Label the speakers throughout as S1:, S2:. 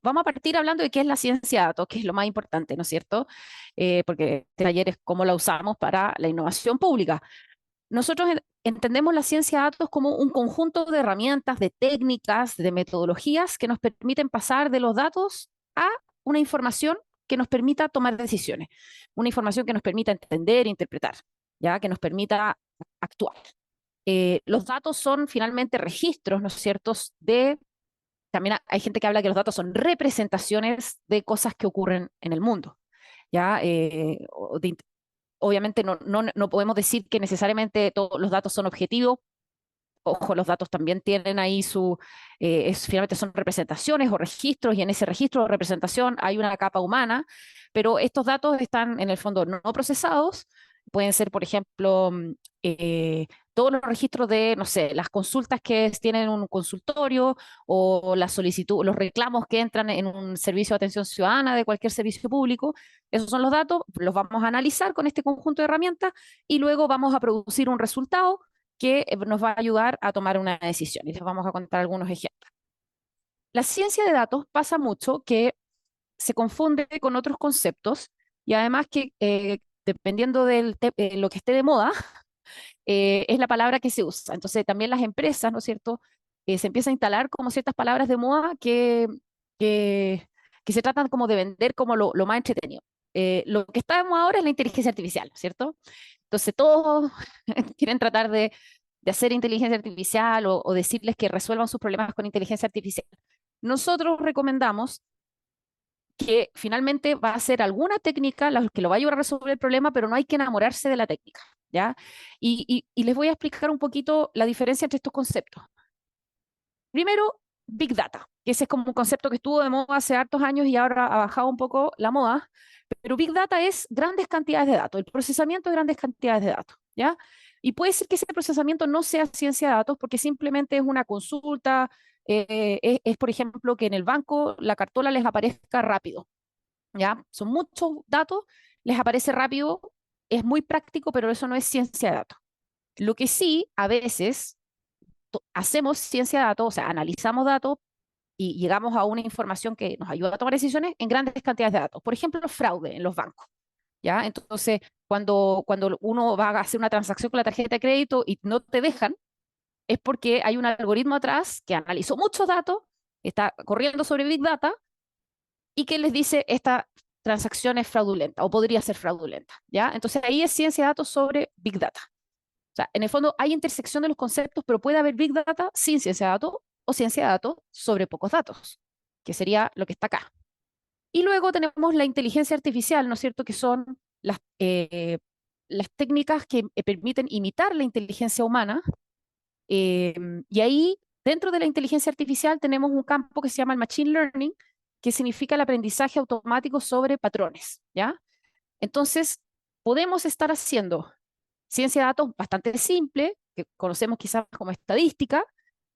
S1: vamos a partir hablando de qué es la ciencia de datos, que es lo más importante, ¿no es cierto? Porque este taller es cómo la usamos para la innovación pública. Nosotros entendemos la ciencia de datos como un conjunto de herramientas, de técnicas, de metodologías que nos permiten pasar de los datos a una información que nos permita tomar decisiones, una información que nos permita entender, interpretar, ya que nos permita actuar. Los datos son finalmente registros, ¿no es cierto? También hay gente que habla que los datos son representaciones de cosas que ocurren en el mundo, ¿ya? Obviamente no podemos decir que necesariamente todos los datos son objetivos. Ojo, los datos también tienen ahí finalmente son representaciones o registros, y en ese registro o representación hay una capa humana, pero estos datos están en el fondo no procesados. Pueden ser, por ejemplo, todos los registros de, no sé, las consultas que tienen un consultorio, o la solicitud, los reclamos que entran en un servicio de atención ciudadana de cualquier servicio público. Esos son los datos, los vamos a analizar con este conjunto de herramientas y luego vamos a producir un resultado que nos va a ayudar a tomar una decisión. Y les vamos a contar algunos ejemplos. La ciencia de datos pasa mucho que se confunde con otros conceptos, y además que dependiendo de lo que esté de moda, es la palabra que se usa. Entonces también las empresas, ¿no es cierto?, se empiezan a instalar como ciertas palabras de moda que, que se tratan como de vender como lo más entretenido. Lo que está de moda ahora es la inteligencia artificial, ¿cierto? Entonces todos quieren tratar de hacer inteligencia artificial, o decirles que resuelvan sus problemas con inteligencia artificial. Nosotros recomendamos que finalmente va a ser alguna técnica la que lo va a ayudar a resolver el problema, pero no hay que enamorarse de la técnica, ¿ya? Y les voy a explicar un poquito la diferencia entre estos conceptos. Primero, Big Data, que ese es como un concepto que estuvo de moda hace hartos años y ahora ha bajado un poco la moda, pero Big Data es grandes cantidades de datos, el procesamiento de grandes cantidades de datos, ¿ya? Y puede ser que ese procesamiento no sea ciencia de datos porque simplemente es una consulta, por ejemplo, que en el banco la cartola les aparezca rápido, ¿ya? Son muchos datos, les aparece rápido, es muy práctico, pero eso no es ciencia de datos. Lo que sí, a veces hacemos ciencia de datos, o sea, analizamos datos y llegamos a una información que nos ayuda a tomar decisiones en grandes cantidades de datos. Por ejemplo, fraude en los bancos, ¿ya? Entonces, cuando uno va a hacer una transacción con la tarjeta de crédito y no te dejan, es porque hay un algoritmo atrás que analizó muchos datos, está corriendo sobre Big Data y que les dice esta transacción es fraudulenta o podría ser fraudulenta, ¿ya? Entonces ahí es ciencia de datos sobre Big Data. O sea, en el fondo hay intersección de los conceptos, pero puede haber Big Data sin ciencia de datos o ciencia de datos sobre pocos datos, que sería lo que está acá. Y luego tenemos la inteligencia artificial, ¿no es cierto?, que son las técnicas que permiten imitar la inteligencia humana. eh, y ahí, dentro de la inteligencia artificial, tenemos un campo que se llama el Machine Learning, que significa el aprendizaje automático sobre patrones, ¿ya? Entonces, podemos estar haciendo ciencia de datos bastante simple, que conocemos quizás como estadística,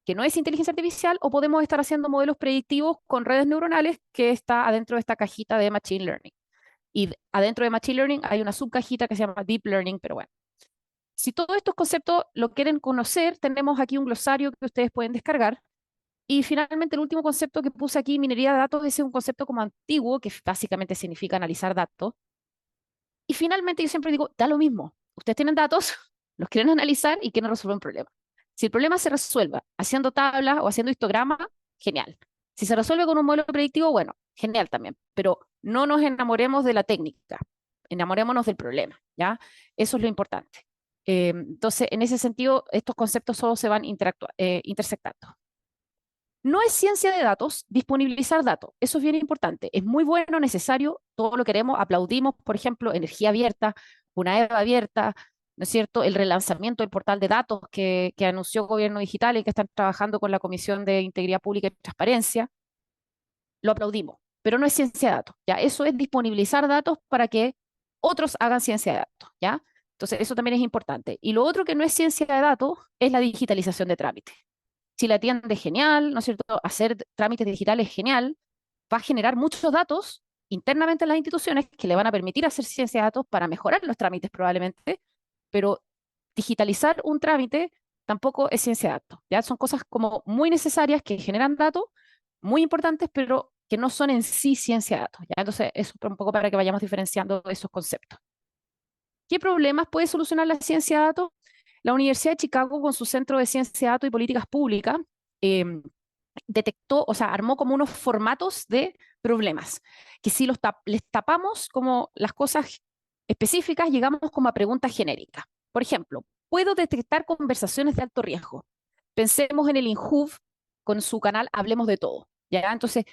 S1: que no es inteligencia artificial, o podemos estar haciendo modelos predictivos con redes neuronales, que está adentro de esta cajita de Machine Learning. Y adentro de Machine Learning hay una subcajita que se llama Deep Learning, pero bueno. Si todos estos conceptos lo quieren conocer, tenemos aquí un glosario que ustedes pueden descargar. Y finalmente el último concepto que puse aquí, minería de datos, es un concepto como antiguo, que básicamente significa analizar datos. Y finalmente yo siempre digo, da lo mismo. Ustedes tienen datos, los quieren analizar y quieren resolver un problema. Si el problema se resuelve haciendo tablas o haciendo histogramas, genial. Si se resuelve con un modelo predictivo, bueno, genial también. Pero no nos enamoremos de la técnica, enamorémonos del problema, ¿ya? Eso es lo importante. Entonces, en ese sentido, estos conceptos solo se van intersectando. No es ciencia de datos disponibilizar datos. Eso es bien importante. Es muy bueno, necesario, todo lo queremos, aplaudimos, por ejemplo, energía abierta, una EVA abierta, ¿no es cierto? El relanzamiento del portal de datos que anunció Gobierno Digital y que están trabajando con la Comisión de Integridad Pública y Transparencia. Lo aplaudimos, pero no es ciencia de datos, ¿ya? Eso es disponibilizar datos para que otros hagan ciencia de datos, ¿ya? Entonces, eso también es importante. Y lo otro que no es ciencia de datos es la digitalización de trámites. Si la atiende genial, ¿no es cierto? Hacer trámites digitales genial, va a generar muchos datos internamente en las instituciones que le van a permitir hacer ciencia de datos para mejorar los trámites probablemente, pero digitalizar un trámite tampoco es ciencia de datos, ¿ya? Son cosas como muy necesarias que generan datos muy importantes, pero que no son en sí ciencia de datos, ¿ya? Entonces, eso es un poco para que vayamos diferenciando esos conceptos. ¿Qué problemas puede solucionar la ciencia de datos? La Universidad de Chicago, con su Centro de Ciencia de Datos y Políticas Públicas, detectó, o sea, armó como unos formatos de problemas, que si les tapamos como las cosas específicas, llegamos como a preguntas genéricas. Por ejemplo, ¿puedo detectar conversaciones de alto riesgo? Pensemos en el INJUV con su canal Hablemos de Todo, ¿ya? Entonces,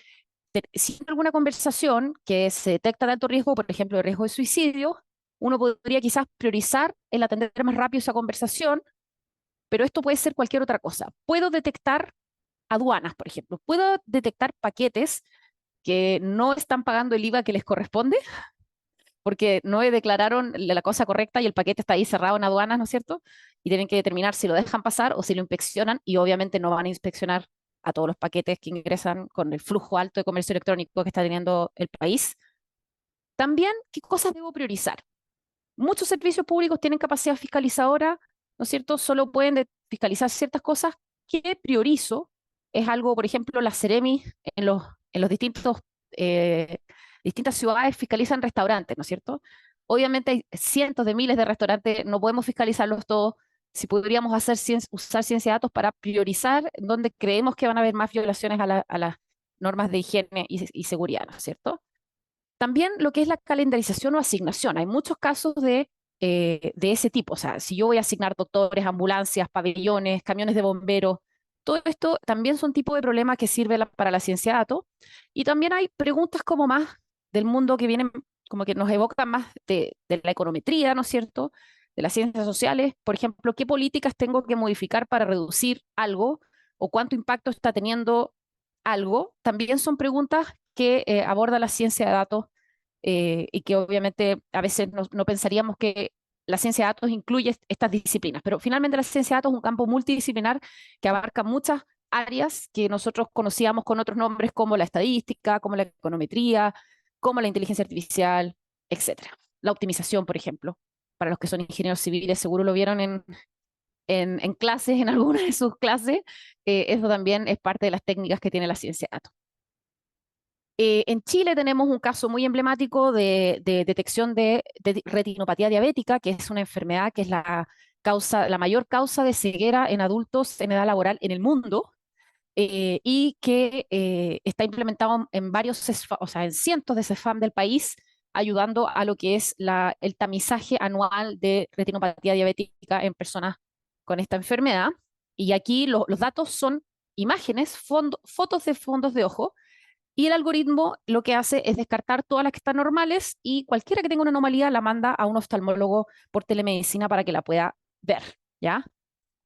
S1: si hay alguna conversación que se detecta de alto riesgo, por ejemplo, de riesgo de suicidio, uno podría quizás priorizar el atender más rápido esa conversación, pero esto puede ser cualquier otra cosa. Puedo detectar aduanas, por ejemplo. Puedo detectar paquetes que no están pagando el IVA que les corresponde porque no declararon la cosa correcta y el paquete está ahí cerrado en aduanas, ¿no es cierto? Y tienen que determinar si lo dejan pasar o si lo inspeccionan y obviamente no van a inspeccionar a todos los paquetes que ingresan con el flujo alto de comercio electrónico que está teniendo el país. También, ¿qué cosas debo priorizar? Muchos servicios públicos tienen capacidad fiscalizadora, ¿no es cierto? Solo pueden fiscalizar ciertas cosas. ¿Qué priorizo? Es algo, por ejemplo, las Ceremi en los distintas ciudades fiscalizan restaurantes, ¿no es cierto? Obviamente hay cientos de miles de restaurantes, no podemos fiscalizarlos todos. Si podríamos usar ciencia de datos para priorizar donde creemos que van a haber más violaciones a las normas de higiene y seguridad, ¿no es cierto? También lo que es la calendarización o asignación. Hay muchos casos de ese tipo. O sea, si yo voy a asignar doctores, ambulancias, pabellones, camiones de bomberos, todo esto también son tipos de problemas que sirven para la ciencia de datos. Y también hay preguntas como más del mundo que vienen, como que nos evocan más de la econometría, ¿no es cierto? De las ciencias sociales. Por ejemplo, ¿qué políticas tengo que modificar para reducir algo? ¿O cuánto impacto está teniendo algo? También son preguntas que aborda la ciencia de datos y que obviamente a veces no pensaríamos que la ciencia de datos incluye estas disciplinas, pero finalmente la ciencia de datos es un campo multidisciplinar que abarca muchas áreas que nosotros conocíamos con otros nombres como la estadística, como la econometría, como la inteligencia artificial, etcétera. La optimización, por ejemplo, para los que son ingenieros civiles, seguro lo vieron en clases, en algunas de sus clases, eso también es parte de las técnicas que tiene la ciencia de datos. En Chile tenemos un caso muy emblemático de detección de retinopatía diabética, que es una enfermedad que es la mayor causa de ceguera en adultos en edad laboral en el mundo, y que está implementado en o sea, en cientos de CEFAM del país, ayudando a lo que es el tamizaje anual de retinopatía diabética en personas con esta enfermedad. Y aquí los datos son imágenes, fotos de fondos de ojo, y el algoritmo lo que hace es descartar todas las que están normales y cualquiera que tenga una anomalía la manda a un oftalmólogo por telemedicina para que la pueda ver, ¿ya?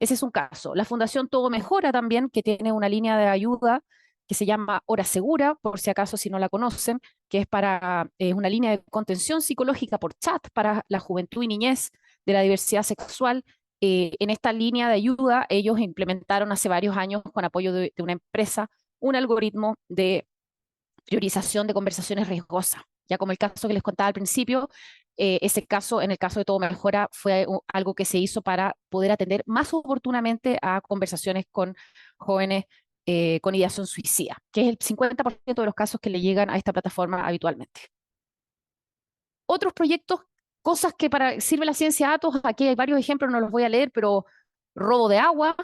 S1: Ese es un caso. La Fundación Todo Mejora también, que tiene una línea de ayuda que se llama Hora Segura, por si acaso si no la conocen, que es para una línea de contención psicológica por chat para la juventud y niñez de la diversidad sexual. En esta línea de ayuda, ellos implementaron hace varios años, con apoyo de una empresa, un algoritmo de priorización de conversaciones riesgosas. Ya como el caso que les contaba al principio, ese caso, en el caso de Todo Mejora, fue algo que se hizo para poder atender más oportunamente a conversaciones con jóvenes con ideación suicida, que es el 50% de los casos que le llegan a esta plataforma habitualmente. Otros proyectos, cosas que sirve la ciencia de datos, aquí hay varios ejemplos, no los voy a leer, pero robo de agua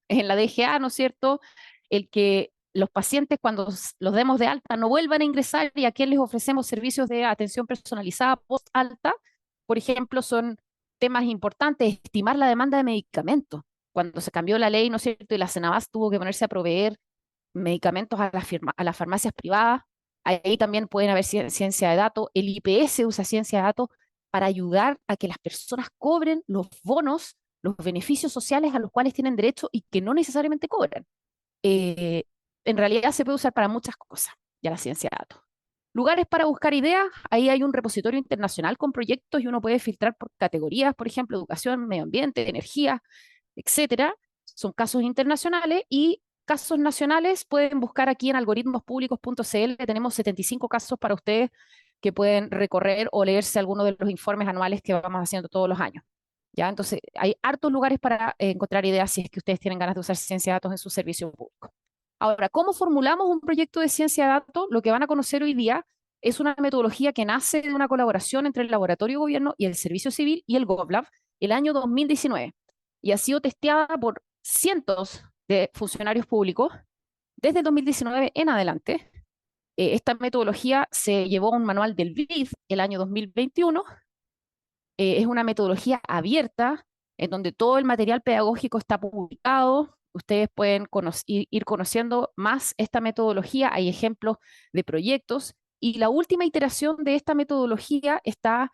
S1: en la DGA, ¿no es cierto? El que los pacientes cuando los demos de alta no vuelvan a ingresar y a quien les ofrecemos servicios de atención personalizada post alta, por ejemplo, son temas importantes, estimar la demanda de medicamentos. Cuando se cambió la ley, ¿no es cierto? Y la Senabas tuvo que ponerse a proveer medicamentos a las farmacias privadas. Ahí también pueden haber ciencia de datos. El IPS usa ciencia de datos para ayudar a que las personas cobren los bonos, los beneficios sociales a los cuales tienen derecho y que no necesariamente cobran. Eh, en realidad se puede usar para muchas cosas, ya la ciencia de datos. Lugares para buscar ideas, ahí hay un repositorio internacional con proyectos y uno puede filtrar por categorías, por ejemplo, educación, medio ambiente, energía, etcétera. Son casos internacionales y casos nacionales pueden buscar aquí en algoritmospúblicos.cl. Tenemos 75 casos para ustedes que pueden recorrer o leerse algunos de los informes anuales que vamos haciendo todos los años. ¿Ya? Entonces, hay hartos lugares para encontrar ideas si es que ustedes tienen ganas de usar ciencia de datos en su servicio público. Ahora, ¿cómo formulamos un proyecto de ciencia de datos? Lo que van a conocer hoy día es una metodología que nace de una colaboración entre el Laboratorio de Gobierno y el Servicio Civil y el GovLab el año 2019 y ha sido testeada por cientos de funcionarios públicos desde el 2019 en adelante. Esta metodología se llevó a un manual del BID el año 2021. Es una metodología abierta en donde todo el material pedagógico está publicado. Ustedes pueden ir conociendo más esta metodología. Hay ejemplos de proyectos. Y la última iteración de esta metodología está,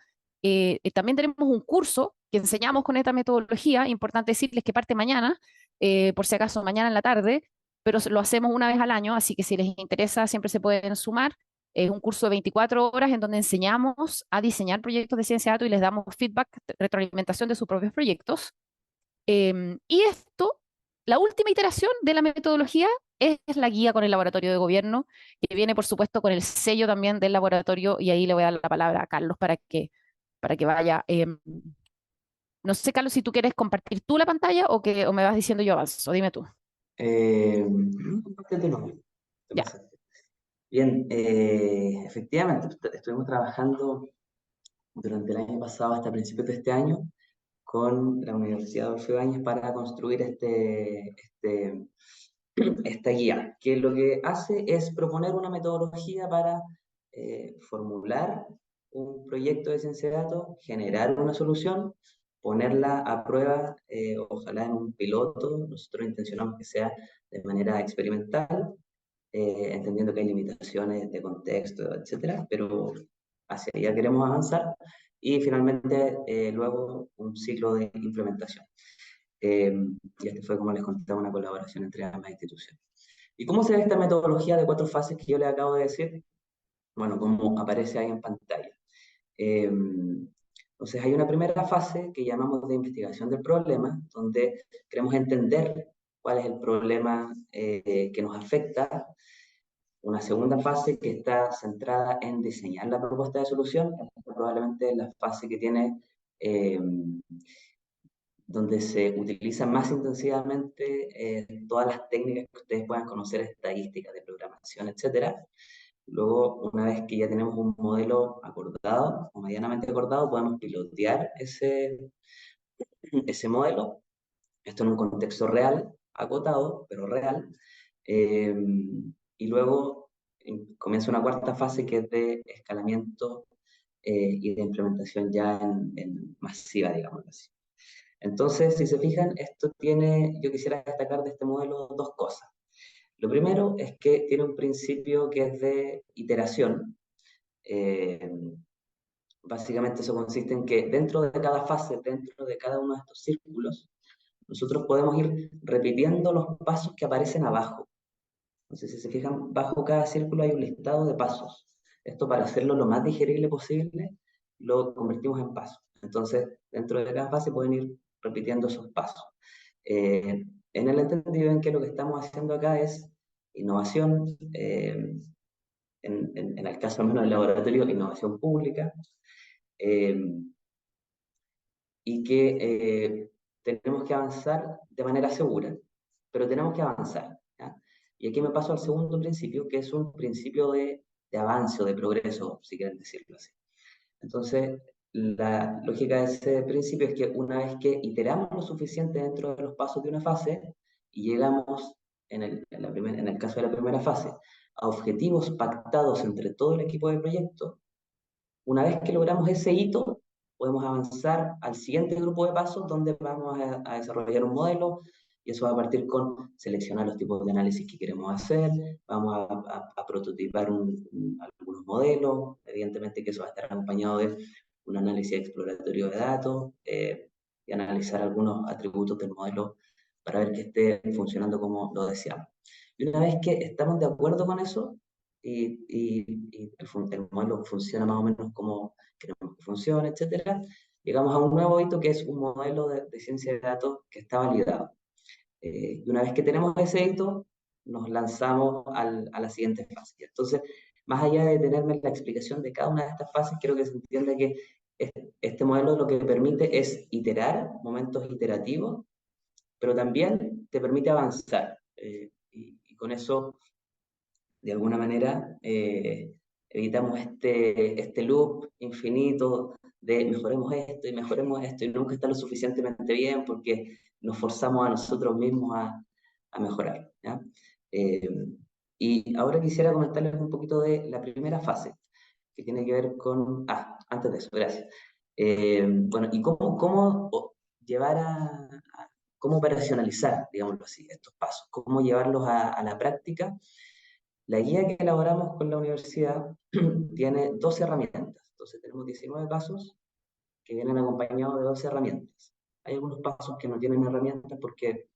S1: también tenemos un curso que enseñamos con esta metodología. Importante decirles que parte mañana, por si acaso mañana en la tarde, pero lo hacemos una vez al año, así que si les interesa siempre se pueden sumar. Es un curso de 24 horas en donde enseñamos a diseñar proyectos de ciencia de datos y les damos feedback, retroalimentación de sus propios proyectos. Y esto, la última iteración de la metodología es la guía con el laboratorio de gobierno, que viene, por supuesto, con el sello también del laboratorio, y ahí le voy a dar la palabra a Carlos para que vaya. No sé, Carlos, si tú quieres compartir tú la pantalla o me vas diciendo yo avanzo. Dime tú.
S2: Compártete nomás, te
S1: Ya.
S2: pasaste. Bien, efectivamente, estuvimos trabajando durante el año pasado hasta principios de este año con la Universidad Adolfo Ibáñez para construir esta guía, que lo que hace es proponer una metodología para formular un proyecto de ciencia de datos, generar una solución, ponerla a prueba, ojalá en un piloto. Nosotros intencionamos que sea de manera experimental, entendiendo que hay limitaciones de contexto, etcétera, pero hacia allá queremos avanzar. Y finalmente, luego, un ciclo de implementación. Eh, y este fue, como les contaba, una colaboración entre ambas instituciones. ¿Y cómo se ve esta metodología de 4 fases que yo les acabo de decir? Bueno, como aparece ahí en pantalla. Eh, entonces, hay una primera fase que llamamos de investigación del problema, donde queremos entender cuál es el problema que nos afecta. Una segunda fase que está centrada en diseñar la propuesta de solución. Esta probablemente es la fase que tiene, eh, donde se utilizan más intensivamente todas las técnicas que ustedes puedan conocer, estadísticas de programación, etcétera. Luego, una vez que ya tenemos un modelo acordado o medianamente acordado, podemos pilotear ese modelo. Esto en un contexto real, acotado, pero real. Eh, y luego comienza una cuarta fase que es de escalamiento y de implementación ya en masiva, digamos así. Entonces, si se fijan, esto tiene, yo quisiera destacar de este modelo dos cosas. Lo primero es que tiene un principio que es de iteración. Eh, Básicamente eso consiste en que dentro de cada fase, dentro de cada uno de estos círculos, nosotros podemos ir repitiendo los pasos que aparecen abajo. Entonces, si se fijan, bajo cada círculo hay un listado de pasos. Esto, para hacerlo lo más digerible posible, lo convertimos en pasos. Entonces, dentro de cada fase pueden ir repitiendo esos pasos. En el entendido en que lo que estamos haciendo acá es innovación, en el caso al menos del laboratorio, innovación pública, eh, y que tenemos que avanzar de manera segura, pero tenemos que avanzar, ¿ya? Y aquí me paso al segundo principio, que es un principio de avance o de progreso, si quieren decirlo así. Entonces, la lógica de ese principio es que una vez que iteramos lo suficiente dentro de los pasos de una fase y llegamos, en el caso de la primera fase, a objetivos pactados entre todo el equipo de proyecto, una vez que logramos ese hito, podemos avanzar al siguiente grupo de pasos donde vamos a desarrollar un modelo, y eso va a partir con seleccionar los tipos de análisis que queremos hacer, vamos a prototipar algunos modelos, evidentemente que eso va a estar acompañado de un análisis exploratorio de datos, y analizar algunos atributos del modelo para ver que esté funcionando como lo deseamos. Y una vez que estamos de acuerdo con eso, y el modelo funciona más o menos como queremos que funcione, etcétera, llegamos a un nuevo hito que es un modelo de ciencia de datos que está validado. Y una vez que tenemos ese hito, nos lanzamos a la siguiente fase. Entonces, más allá de tenerme la explicación de cada una de estas fases, quiero que se entienda que este modelo lo que permite es iterar, momentos iterativos, pero también te permite avanzar. Y con eso, de alguna manera, evitamos este loop infinito de mejoremos esto, y nunca está lo suficientemente bien porque nos forzamos a nosotros mismos a mejorar, ¿ya? Eh, y ahora quisiera comentarles un poquito de la primera fase, que tiene que ver con... antes de eso, gracias. Bueno, y cómo llevar cómo operacionalizar, digámoslo así, estos pasos, cómo llevarlos a la práctica. La guía que elaboramos con la universidad tiene 12 herramientas. Entonces tenemos 19 pasos que vienen acompañados de 12 herramientas. Hay algunos pasos que no tienen herramientas porque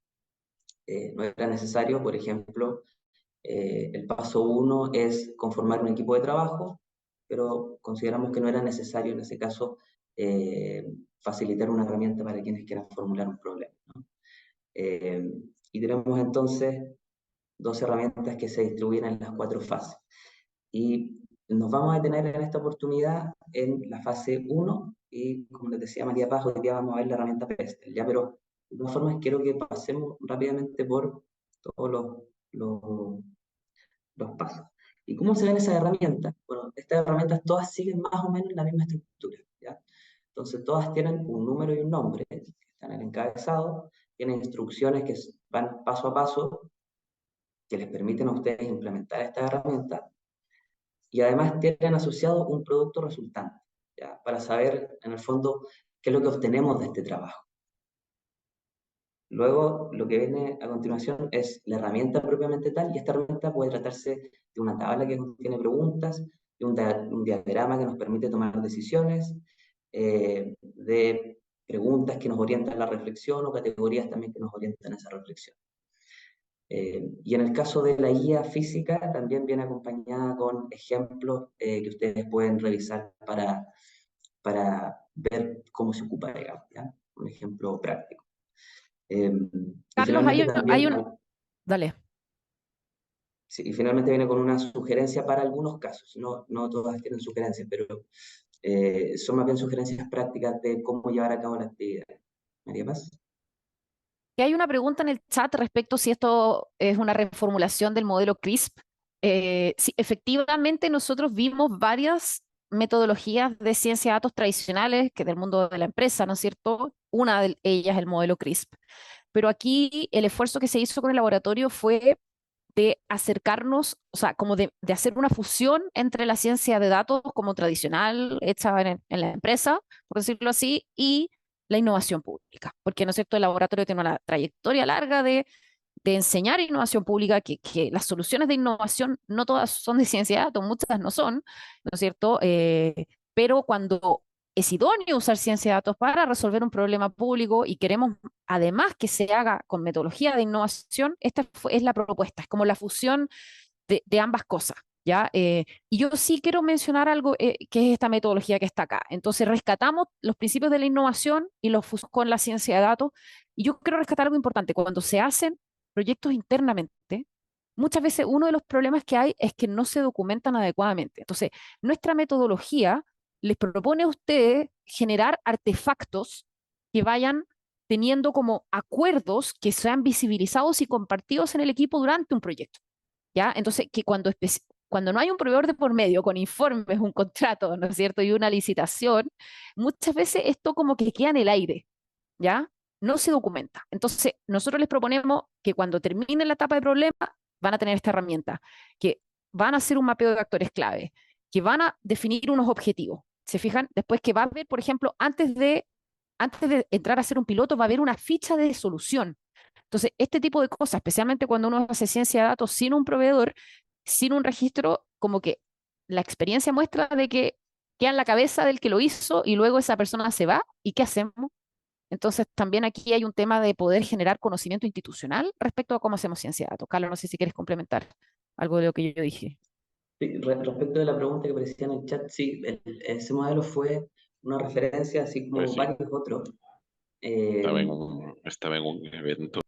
S2: no era necesario. Por ejemplo, el paso 1 es conformar un equipo de trabajo, pero consideramos que no era necesario en ese caso facilitar una herramienta para quienes quieran formular un problema, ¿no? Y tenemos entonces 12 herramientas que se distribuyen en las 4 fases. Y nos vamos a detener en esta oportunidad en la fase 1 y, como les decía María Paz, hoy día vamos a ver la herramienta PESTEL, ¿ya? Pero de todas formas quiero que pasemos rápidamente por todos los pasos. ¿Y cómo se ven esas herramientas? Bueno, estas herramientas todas siguen más o menos la misma estructura, ¿ya? Entonces todas tienen un número y un nombre, que están en el encabezado, tienen instrucciones que van paso a paso, que les permiten a ustedes implementar estas herramientas, y además tienen asociado un producto resultante, ¿ya? Para saber, en el fondo, qué es lo que obtenemos de este trabajo. Luego, lo que viene a continuación es la herramienta propiamente tal, y esta herramienta puede tratarse de una tabla que contiene preguntas, de un diagrama que nos permite tomar decisiones, de preguntas que nos orientan la reflexión o categorías también que nos orientan esa reflexión. Y en el caso de la guía física, también viene acompañada con ejemplos que ustedes pueden revisar para ver cómo se ocupa, digamos, ¿ya? Un ejemplo práctico. Y
S1: Carlos,
S2: finalmente
S1: hay
S2: también,
S1: un... Dale.
S2: sí, y finalmente viene con una sugerencia para algunos casos. No todas tienen sugerencias, pero son más bien sugerencias prácticas de cómo llevar a cabo la actividad. María Paz.
S1: Y hay una pregunta en el chat respecto si esto es una reformulación del modelo CRISP. Sí, efectivamente, nosotros vimos varias metodologías de ciencia de datos tradicionales que del mundo de la empresa, ¿no es cierto? Una de ellas es el modelo CRISP. Pero aquí el esfuerzo que se hizo con el laboratorio fue de acercarnos, o sea, como de hacer una fusión entre la ciencia de datos como tradicional, hecha en la empresa, por decirlo así, y la innovación pública. Porque, ¿no es cierto?, el laboratorio tiene una trayectoria larga de enseñar innovación pública, que las soluciones de innovación no todas son de ciencia de datos, muchas no son, ¿no es cierto? Pero cuando es idóneo usar ciencia de datos para resolver un problema público y queremos además que se haga con metodología de innovación, es la propuesta, es como la fusión de ambas cosas. ¿Ya? Y yo sí quiero mencionar algo que es esta metodología que está acá. Entonces, rescatamos los principios de la innovación y los fusionamos con la ciencia de datos. Y yo quiero rescatar algo importante. Cuando se hacen proyectos internamente, muchas veces uno de los problemas que hay es que no se documentan adecuadamente. Entonces, nuestra metodología les propone a ustedes generar artefactos que vayan teniendo como acuerdos que sean visibilizados y compartidos en el equipo durante un proyecto. ¿Ya? Entonces, que cuando no hay un proveedor de por medio con informes, un contrato, ¿no es cierto? Y una licitación, muchas veces esto como que queda en el aire, ¿ya? No se documenta. Entonces, nosotros les proponemos que cuando terminen la etapa de problema, van a tener esta herramienta, que van a hacer un mapeo de actores clave, que van a definir unos objetivos. ¿Se fijan? Después que va a haber, por ejemplo, antes de entrar a hacer un piloto, va a haber una ficha de solución. Entonces, este tipo de cosas, especialmente cuando uno hace ciencia de datos sin un proveedor, sin un registro, como que la experiencia muestra de que queda en la cabeza del que lo hizo y luego esa persona se va y ¿qué hacemos? Entonces, también aquí hay un tema de poder generar conocimiento institucional respecto a cómo hacemos ciencia de datos. Carlos, no sé si quieres complementar algo de lo que yo dije.
S2: Sí, respecto de la pregunta que aparecía en el chat, sí, ese modelo fue una referencia, así
S3: Pues
S2: como
S3: sí,
S2: varios otros. Eh,
S3: estaba en un evento.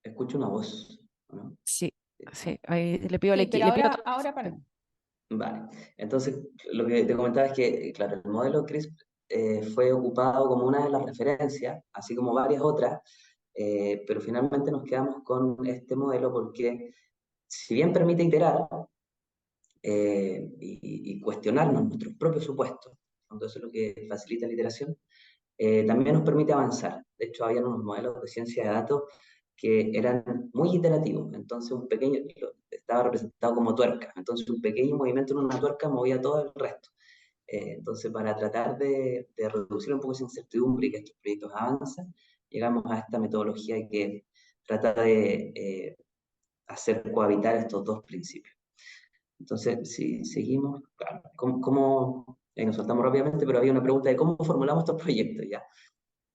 S2: Escucho una voz, ¿no?
S1: Sí, sí, ahí le pido
S4: Sí, pero
S1: le pido
S4: ahora para.
S2: Vale. Entonces, lo que te comentaba es que, claro, el modelo CRISP fue ocupado como una de las referencias, así como varias otras, pero finalmente nos quedamos con este modelo porque si bien permite iterar y cuestionarnos nuestros propios supuestos, cuando eso es lo que facilita la iteración, también nos permite avanzar. De hecho, había unos modelos de ciencia de datos que eran muy iterativos, entonces estaba representado como tuerca, entonces un pequeño movimiento en una tuerca movía todo el resto. Entonces, para tratar de reducir un poco esa incertidumbre y que estos proyectos avancen, llegamos a esta metodología que trata de hacer cohabitar estos dos principios. Entonces, si seguimos, claro, nos saltamos rápidamente, pero había una pregunta de cómo formulamos estos proyectos, ¿ya?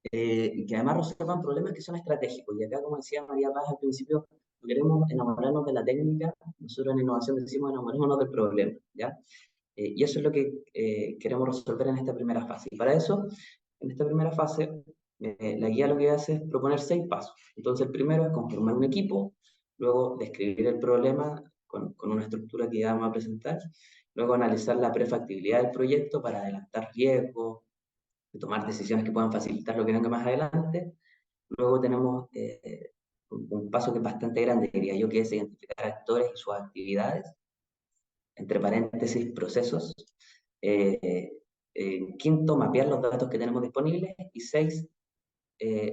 S2: Que además resuelvan problemas que son estratégicos. Y acá, como decía María Paz al principio, no queremos enamorarnos de la técnica, nosotros en innovación decimos enamorémonos del problema, ¿ya? Y eso es lo que queremos resolver en esta primera fase. Y para eso, en esta primera fase, la guía lo que hace es proponer 6 pasos. Entonces, el primero es conformar un equipo, luego describir el problema con una estructura que ya vamos a presentar, luego analizar la prefactibilidad del proyecto para adelantar riesgos, tomar decisiones que puedan facilitar lo que venga más adelante. Luego tenemos un paso que es bastante grande, diría yo, que es identificar actores y sus actividades, entre paréntesis, procesos. Quinto, mapear los datos que tenemos disponibles. Y 6,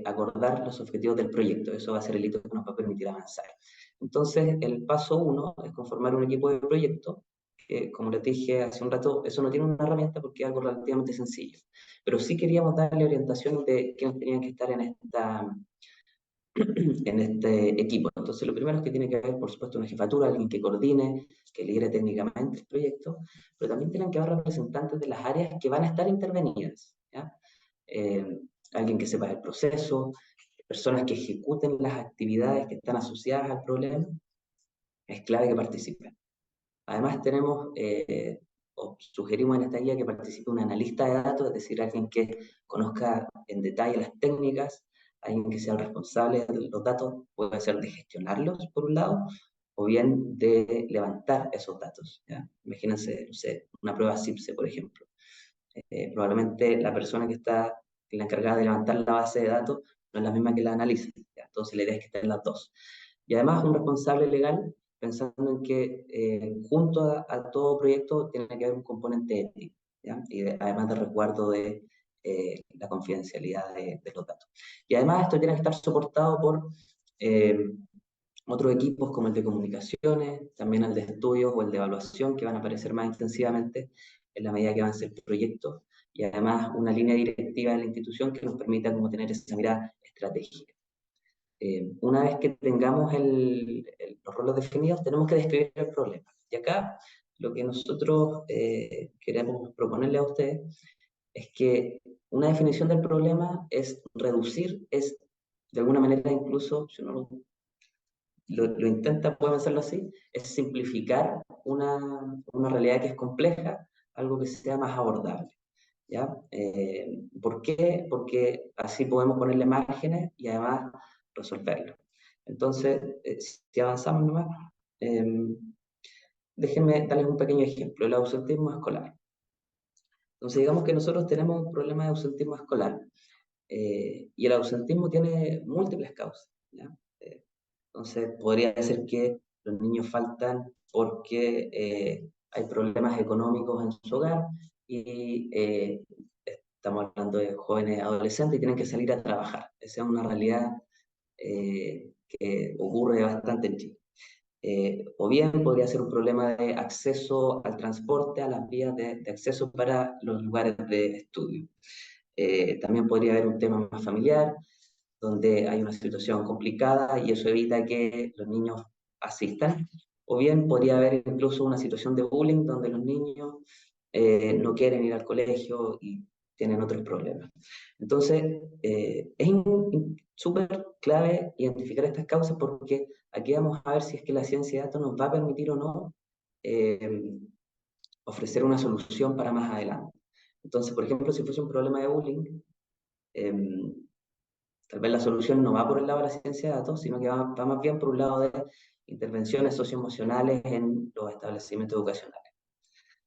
S2: acordar los objetivos del proyecto. Eso va a ser el hito que nos va a permitir avanzar. Entonces, el paso 1 es conformar un equipo de proyecto, que, como les dije hace un rato, eso no tiene una herramienta porque es algo relativamente sencillo. Pero sí queríamos darle orientación de quiénes tenían que estar en este equipo. Entonces, lo primero es que tiene que haber, por supuesto, una jefatura, alguien que coordine, que lidere técnicamente el proyecto, pero también tienen que haber representantes de las áreas que van a estar intervenidas, ¿ya? Alguien que sepa el proceso, personas que ejecuten las actividades que están asociadas al problema, es clave que participen. Además tenemos, o sugerimos en esta guía que participe un analista de datos, es decir, alguien que conozca en detalle las técnicas, alguien que sea el responsable de los datos, puede ser de gestionarlos por un lado, o bien de levantar esos datos, ¿ya? Imagínense, no sé, una prueba CIPSE, por ejemplo. Probablemente la persona que está la encargada de levantar la base de datos no es la misma que la analiza, ¿ya? Entonces la idea es que estén las dos. Y además un responsable legal, pensando en que junto a todo proyecto tiene que haber un componente ético, ¿ya? Además de resguardo de la confidencialidad de los datos. Y además esto tiene que estar soportado por otros equipos como el de comunicaciones, también el de estudios o el de evaluación, que van a aparecer más intensivamente en la medida que avance el proyecto, y además una línea directiva de la institución que nos permita como tener esa mirada estratégica. Una vez que tengamos los roles definidos, tenemos que describir el problema. Y acá lo que nosotros queremos proponerle a ustedes es que una definición del problema es reducir, es de alguna manera incluso, si uno lo intenta, puede pensarlo así, es simplificar una realidad que es compleja, algo que sea más abordable, ¿ya? ¿Por qué? Porque así podemos ponerle márgenes y además resolverlo. Entonces, si avanzamos nomás, déjenme darles un pequeño ejemplo, el ausentismo escolar. Entonces, digamos que nosotros tenemos un problema de ausentismo escolar, y el ausentismo tiene múltiples causas, ¿ya? Entonces, podría ser que los niños faltan porque hay problemas económicos en su hogar y estamos hablando de jóvenes adolescentes y tienen que salir a trabajar. Esa es una realidad que ocurre bastante en Chile. O bien podría ser un problema de acceso al transporte, a las vías de acceso para los lugares de estudio. También podría haber un tema más familiar, donde hay una situación complicada y eso evita que los niños asistan. O bien podría haber incluso una situación de bullying donde los niños no quieren ir al colegio y tienen otros problemas. Entonces, es súper clave identificar estas causas porque aquí vamos a ver si es que la ciencia de datos nos va a permitir o no ofrecer una solución para más adelante. Entonces, por ejemplo, si fuese un problema de bullying, tal vez la solución no va por el lado de la ciencia de datos, sino que va más bien por un lado de intervenciones socioemocionales en los establecimientos educacionales.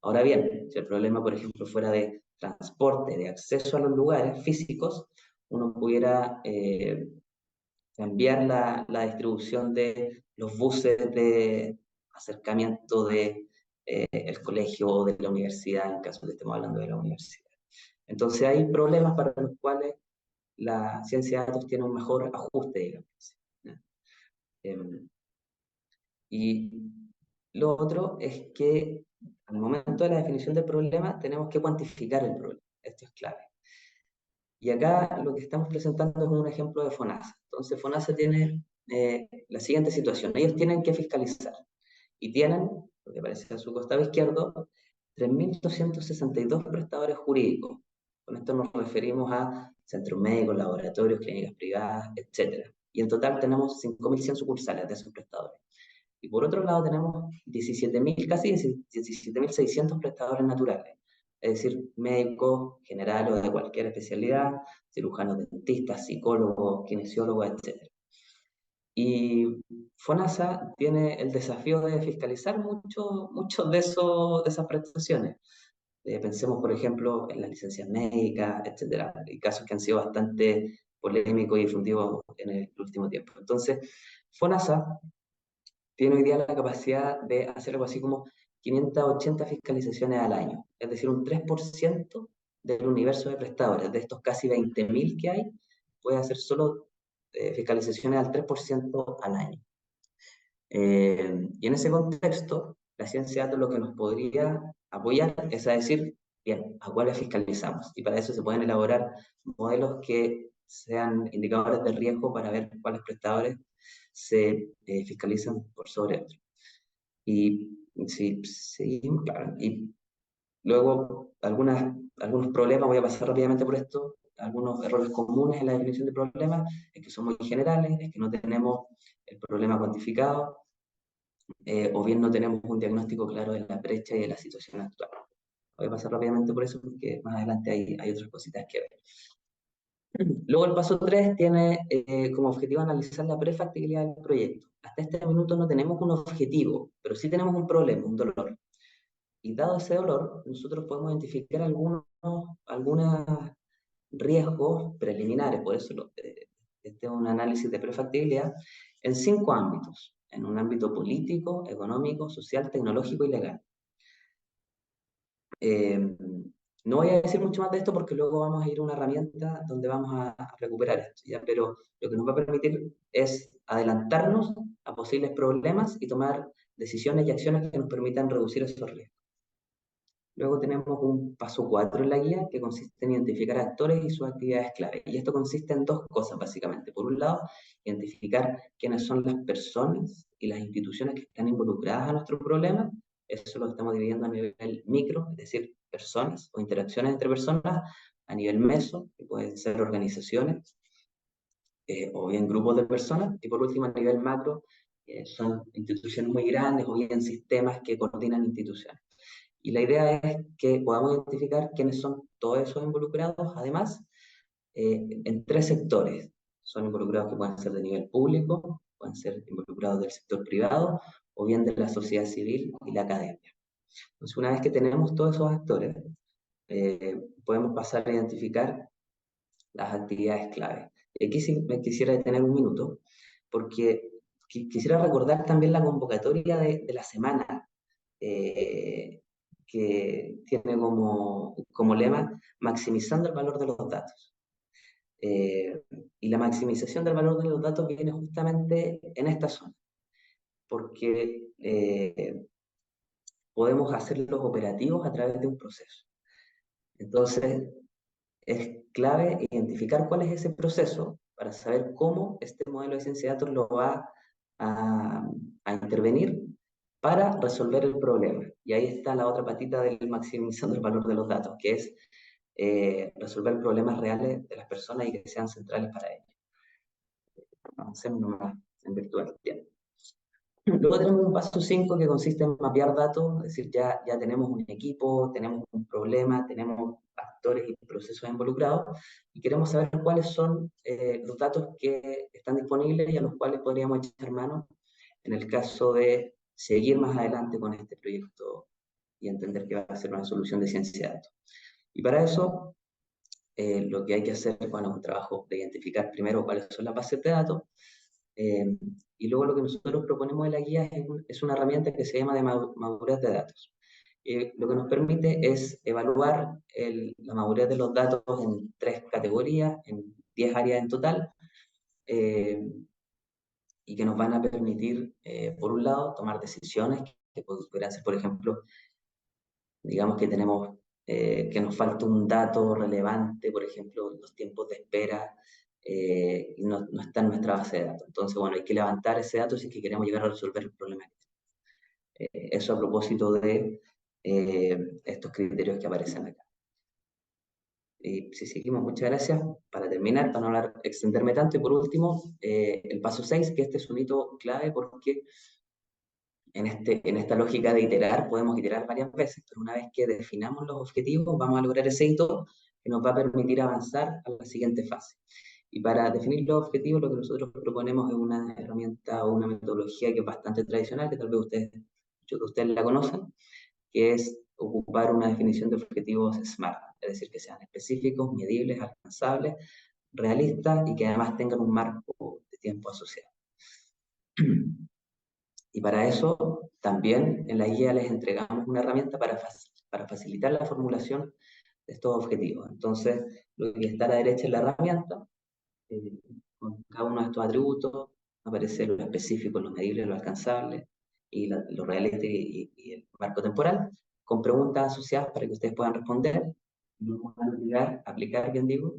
S2: Ahora bien, si el problema, por ejemplo, fuera de transporte, de acceso a los lugares físicos, uno pudiera cambiar la distribución de los buses acercamiento de el colegio o de la universidad, en caso de que estemos hablando de la universidad. Entonces hay problemas para los cuales la ciencia de datos tiene un mejor ajuste, digamos. Y lo otro es que al momento de la definición del problema tenemos que cuantificar el problema. Esto es clave. Y acá lo que estamos presentando es un ejemplo de FONASA. Entonces FONASA tiene la siguiente situación. Ellos tienen que fiscalizar y tienen, lo que aparece a su costado izquierdo, 3.262 prestadores jurídicos. Con esto nos referimos a centros médicos, laboratorios, clínicas privadas, etc. Y en total tenemos 5.100 sucursales de esos prestadores. Y por otro lado tenemos 17.000, casi 17.600 prestadores naturales, es decir, médicos generales o de cualquier especialidad, cirujanos dentistas, psicólogos, kinesiólogos, etc. Y FONASA tiene el desafío de fiscalizar muchos de esas prestaciones. Pensemos, por ejemplo, en las licencias médicas, etcétera, y casos que han sido bastante polémicos y difundidos en el último tiempo. Entonces, FONASA tiene hoy día la capacidad de hacer algo así como 580 fiscalizaciones al año, es decir, un 3% del universo de prestadores. De estos casi 20.000 que hay, puede hacer solo fiscalizaciones al 3% al año. Y en ese contexto, la ciencia de datos lo que nos podría apoyar es a decir, bien, ¿a cuáles fiscalizamos? Y para eso se pueden elaborar modelos que sean indicadores de riesgo para ver cuáles prestadores se fiscalizan por sobre otros. Y si seguimos, claro, y luego algunos problemas, voy a pasar rápidamente por esto, algunos errores comunes en la definición de problemas, es que son muy generales, es que no tenemos el problema cuantificado, o bien no tenemos un diagnóstico claro de la brecha y de la situación actual. Voy a pasar rápidamente por eso porque más adelante hay otras cositas que ver. Luego el paso 3 tiene como objetivo analizar la prefactibilidad del proyecto. Hasta este minuto no tenemos un objetivo, pero sí tenemos un problema, un dolor. Y dado ese dolor, nosotros podemos identificar algunos riesgos preliminares, por eso este es un análisis de prefactibilidad, en 5 ámbitos, en un ámbito político, económico, social, tecnológico y legal. No voy a decir mucho más de esto porque luego vamos a ir a una herramienta donde vamos a recuperar esto, ¿ya? Pero lo que nos va a permitir es adelantarnos a posibles problemas y tomar decisiones y acciones que nos permitan reducir esos riesgos. Luego tenemos un paso 4 en la guía que consiste en identificar actores y sus actividades clave. Y esto consiste en 2 cosas básicamente. Por un lado, identificar quiénes son las personas y las instituciones que están involucradas a nuestro problema. Eso lo estamos dividiendo a nivel micro, es decir, personas o interacciones entre personas, a nivel meso, que pueden ser organizaciones o bien grupos de personas, y por último a nivel macro, son instituciones muy grandes o bien sistemas que coordinan instituciones. Y la idea es que podamos identificar quiénes son todos esos involucrados, además, en 3 sectores. Son involucrados que pueden ser de nivel público, pueden ser involucrados del sector privado, o bien de la sociedad civil y la academia. Entonces, una vez que tenemos todos esos actores, podemos pasar a identificar las actividades clave. Y aquí sí me quisiera detener un minuto, porque quisiera recordar también la convocatoria de la semana, que tiene como lema maximizando el valor de los datos. Y la maximización del valor de los datos viene justamente en esta zona, porque podemos hacerlos operativos a través de un proceso. Entonces, es clave identificar cuál es ese proceso para saber cómo este modelo de ciencia de datos lo va a intervenir para resolver el problema. Y ahí está la otra patita del maximizando el valor de los datos, que es resolver problemas reales de las personas y que sean centrales para ellos. Avancemos nomás en virtual. Bien. Luego tenemos un paso 5 que consiste en mapear datos, es decir, ya tenemos un equipo, tenemos un problema, tenemos actores y procesos involucrados y queremos saber cuáles son los datos que están disponibles y a los cuales podríamos echar mano en el caso de seguir más adelante con este proyecto y entender que va a ser una solución de ciencia de datos. Y para eso, lo que hay que hacer es un trabajo de identificar primero cuáles son las bases de datos, Y luego lo que nosotros proponemos en la guía es una herramienta que se llama de madurez de datos. Lo que nos permite es evaluar la madurez de los datos en 3 categorías, en 10 áreas en total, y que nos van a permitir, por un lado, tomar decisiones que podrían ser, por ejemplo, digamos que tenemos, que nos falta un dato relevante, por ejemplo, los tiempos de espera, y no está en nuestra base de datos. Entonces, bueno, hay que levantar ese dato si es que queremos llegar a resolver el problema. Eso a propósito de estos criterios que aparecen acá. Y si seguimos, muchas gracias. Para terminar, para no extenderme tanto, y por último, el paso 6, que este es un hito clave porque en esta lógica de iterar, podemos iterar varias veces, pero una vez que definamos los objetivos, vamos a lograr ese hito que nos va a permitir avanzar a la siguiente fase. Y para definir los objetivos, lo que nosotros proponemos es una herramienta o una metodología que es bastante tradicional, que tal vez muchos de ustedes la conocen, que es ocupar una definición de objetivos SMART, es decir, que sean específicos, medibles, alcanzables, realistas y que además tengan un marco de tiempo asociado. Y para eso también en la guía les entregamos una herramienta para facilitar la formulación de estos objetivos. Entonces, lo que está a la derecha es la herramienta, con cada uno de estos atributos aparece lo específico, lo medible, lo alcanzable, y lo realista y el marco temporal, con preguntas asociadas para que ustedes puedan responder, y luego van a aplicar, bien digo,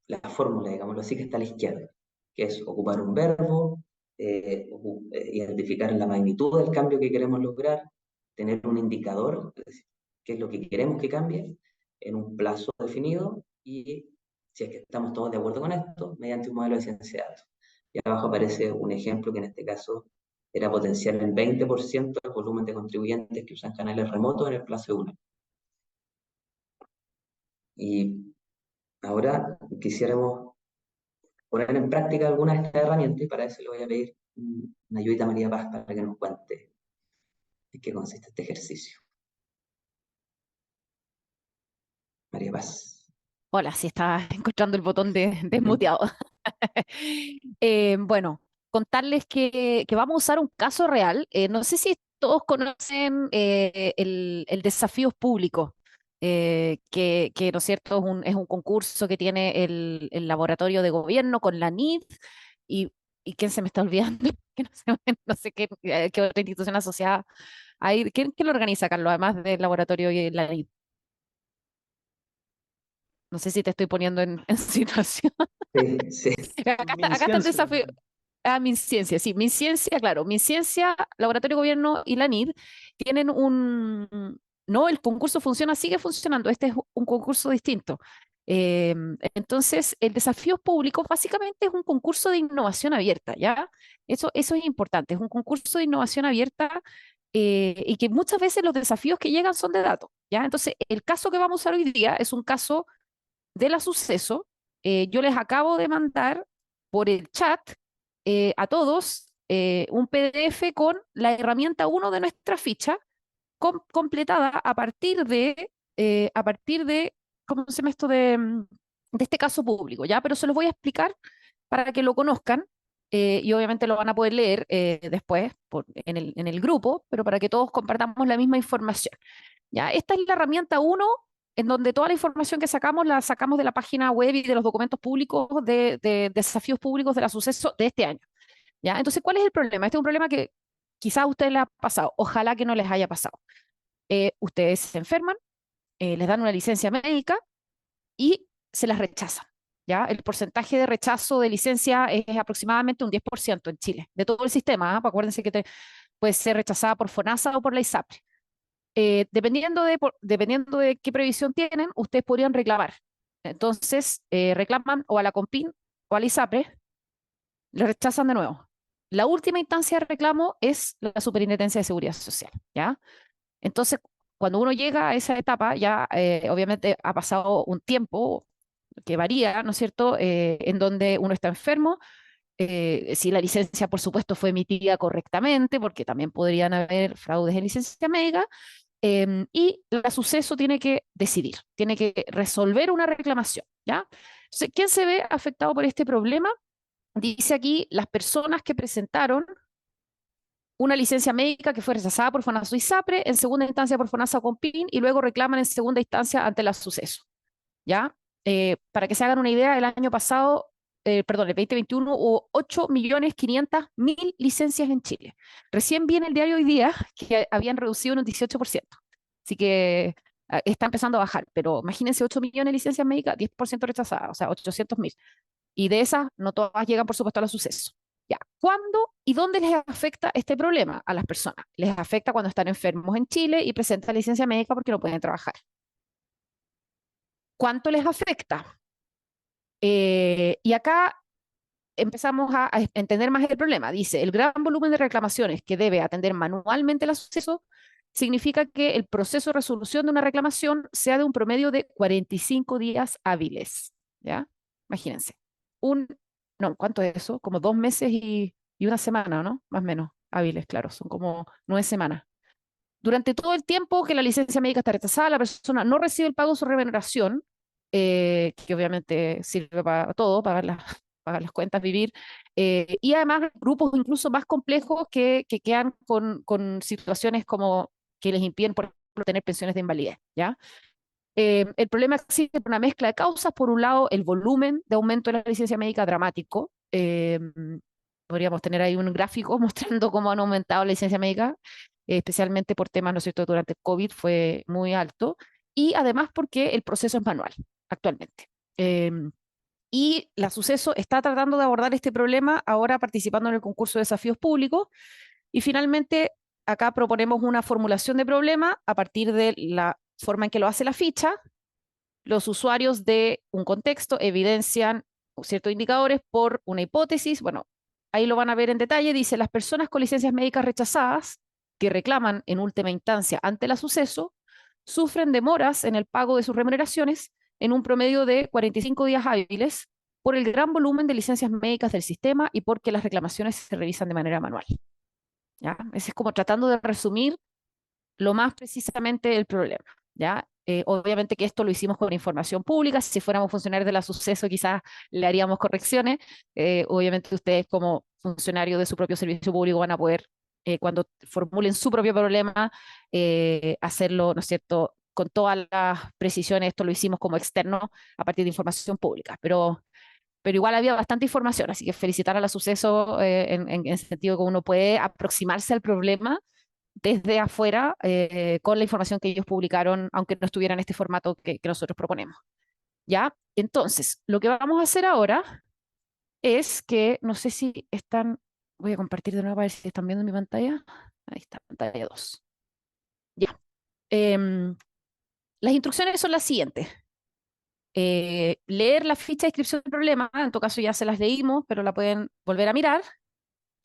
S2: la fórmula, digámoslo así, que está a la izquierda, que es ocupar un verbo, identificar la magnitud del cambio que queremos lograr, tener un indicador, es decir, qué es lo que queremos que cambie en un plazo definido, y si es que estamos todos de acuerdo con esto, mediante un modelo de ciencia de datos. Y abajo aparece un ejemplo que en este caso era potenciar en 20% el volumen de contribuyentes que usan canales remotos en el plazo de 1 año. Y ahora quisiéramos poner en práctica algunas de estas herramientas, y para eso le voy a pedir una ayudita a María Paz para que nos cuente en qué consiste este ejercicio. María Paz.
S1: Hola, sí estaba encontrando el botón de desmuteado. Bueno, contarles que vamos a usar un caso real. No sé si todos conocen el desafíos públicos, que, ¿no es cierto? Es un concurso que tiene el laboratorio de gobierno con la NID y ¿quién se me está olvidando? Que no sé qué otra institución asociada hay. ¿Quién lo organiza, Carlos, además del laboratorio y la NID? No sé si te estoy poniendo en situación.
S2: Sí, sí.
S1: Acá está el desafío. Ah, MinCiencia, sí, MinCiencia, claro, MinCiencia, Laboratorio de Gobierno y la NID tienen no, el concurso funciona, sigue funcionando, este es un concurso distinto. Eh, entonces, el desafío público básicamente es un concurso de innovación abierta, ¿ya? Eso es importante, es un concurso de innovación abierta y que muchas veces los desafíos que llegan son de datos, ¿ya? Entonces, el caso que vamos a usar hoy día es un caso de la suceso. Yo les acabo de mandar por el chat a todos un PDF con la herramienta 1 de nuestra ficha completada a partir de, ¿cómo se llama esto? De este caso público, ¿ya? Pero se los voy a explicar para que lo conozcan y obviamente lo van a poder leer después en el grupo, pero para que todos compartamos la misma información. ¿Ya? Esta es la herramienta 1 en donde toda la información que sacamos la sacamos de la página web y de los documentos públicos de desafíos públicos de la suceso de este año. ¿Ya? Entonces, ¿cuál es el problema? Este es un problema que quizás a ustedes les ha pasado, ojalá que no les haya pasado. Ustedes se enferman, les dan una licencia médica y se las rechazan. ¿Ya? El porcentaje de rechazo de licencia es aproximadamente un 10% en Chile, de todo el sistema. Acuérdense que puede ser rechazada por FONASA o por la ISAPRE. Dependiendo de qué previsión tienen, ustedes podrían reclamar. Entonces, reclaman o a la COMPIN o a la ISAPRE, le rechazan de nuevo. La última instancia de reclamo es la Superintendencia de Seguridad Social, ¿ya? Entonces, cuando uno llega a esa etapa, ya obviamente ha pasado un tiempo que varía, ¿no es cierto?, en donde uno está enfermo, si la licencia, por supuesto, fue emitida correctamente, porque también podrían haber fraudes en licencia médica, y la suceso tiene que decidir, tiene que resolver una reclamación, ¿ya? Entonces, ¿quién se ve afectado por este problema? dice aquí las personas que presentaron una licencia médica que fue rechazada por FONASA y SAPRE, en segunda instancia por FONASA con PIN y luego reclaman en segunda instancia ante el suceso. ¿Ya? Para que se hagan una idea, el año pasado, perdón, el 2021 hubo 8.500.000 licencias en Chile. Recién vi en el diario hoy día que habían reducido en un 18%. Así que está empezando a bajar, pero imagínense 8 millones de licencias médicas, 10% rechazadas, o sea, 800.000. Y de esas, no todas llegan, por supuesto, a los sucesos. Ya, ¿cuándo y dónde les afecta este problema a las personas? Les afecta cuando están enfermos en Chile y presentan licencia médica porque no pueden trabajar. ¿Cuánto les afecta? Y acá empezamos a entender más el problema. Dice, el gran volumen de reclamaciones que debe atender manualmente el suceso significa que el proceso de resolución de una reclamación sea de un promedio de 45 días hábiles. ¿Ya? Imagínense. No, ¿cuánto es eso? Como 2 meses y una semana, ¿no? Más o menos hábiles, claro. Son como 9 semanas. Durante todo el tiempo que la licencia médica está rechazada, la persona no recibe el pago de su remuneración, que obviamente sirve para todo, pagar las cuentas, vivir, y además grupos incluso más complejos que quedan con situaciones como que les impiden, por ejemplo, tener pensiones de invalidez, ¿ya? El problema existe por una mezcla de causas. Por un lado, el volumen de aumento de la licencia médica dramático. Podríamos tener ahí un gráfico mostrando cómo han aumentado la licencia médica, especialmente por temas, ¿no es cierto?, durante el COVID fue muy alto. Y además porque el proceso es manual actualmente. Y la Suceso está tratando de abordar este problema ahora participando en el concurso de desafíos públicos. Y finalmente, acá proponemos una formulación de problema a partir de la forma en que lo hace la ficha. Los usuarios de un contexto evidencian ciertos indicadores por una hipótesis. Bueno, ahí lo van a ver en detalle. Dice, las personas con licencias médicas rechazadas que reclaman en última instancia ante el suceso sufren demoras en el pago de sus remuneraciones en un promedio de 45 días hábiles por el gran volumen de licencias médicas del sistema y porque las reclamaciones se revisan de manera manual. ¿Ya? Ese es como tratando de resumir lo más precisamente el problema, ¿ya? Obviamente que esto lo hicimos con información pública. Si fuéramos funcionarios de la Suceso, quizás le haríamos correcciones. Obviamente ustedes como funcionarios de su propio servicio público van a poder, cuando formulen su propio problema, hacerlo, ¿no es cierto?, con todas las precisiones. Esto lo hicimos como externo a partir de información pública, pero igual había bastante información, así que felicitar a la Suceso en el sentido que uno puede aproximarse al problema desde afuera con la información que ellos publicaron, aunque no estuviera en este formato que nosotros proponemos. ¿Ya? Entonces, lo que vamos a hacer ahora es que, no sé si están, voy a compartir de nuevo para ver si están viendo mi pantalla. Ahí está, pantalla 2. Ya. Las instrucciones son las siguientes. Leer la ficha de descripción del problema, en todo caso ya se las leímos, pero la pueden volver a mirar,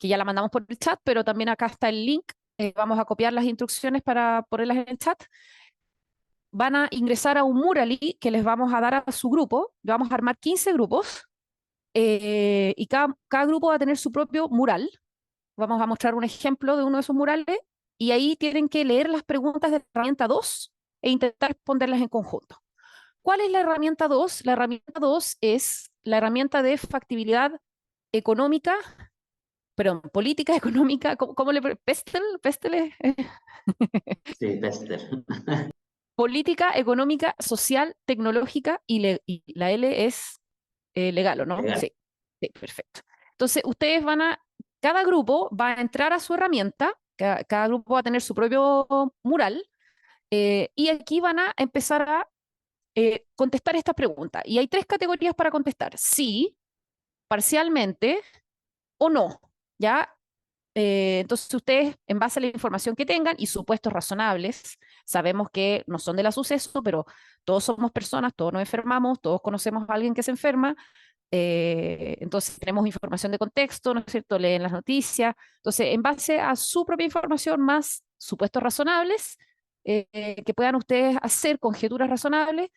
S1: que ya la mandamos por el chat, pero también acá está el link. Vamos a copiar las instrucciones para ponerlas en el chat. Van a ingresar a un Murally que les vamos a dar a su grupo. Vamos a armar 15 grupos y cada grupo va a tener su propio mural. Vamos a mostrar un ejemplo de uno de esos murales y ahí tienen que leer las preguntas de la herramienta 2 e intentar responderlas en conjunto. ¿Cuál es la herramienta 2? La herramienta 2 es la herramienta de factibilidad económica, perdón, política económica, ¿cómo le Pestel? ¿Pestel?
S2: Sí, Pester.
S1: Política económica, social, tecnológica y la L es legal, ¿o no?
S2: Legal.
S1: Sí, sí, perfecto. Entonces, cada grupo va a entrar a su herramienta, cada grupo va a tener su propio mural, y aquí van a empezar a contestar esta pregunta. Y hay 3 categorías para contestar: sí, parcialmente o no, ¿ya? Entonces ustedes, en base a la información que tengan y supuestos razonables, sabemos que no son de la Suceso, pero todos somos personas, todos nos enfermamos, todos conocemos a alguien que se enferma, entonces tenemos información de contexto, ¿no es cierto? Leen las noticias. Entonces, en base a su propia información más supuestos razonables, que puedan ustedes hacer conjeturas razonables,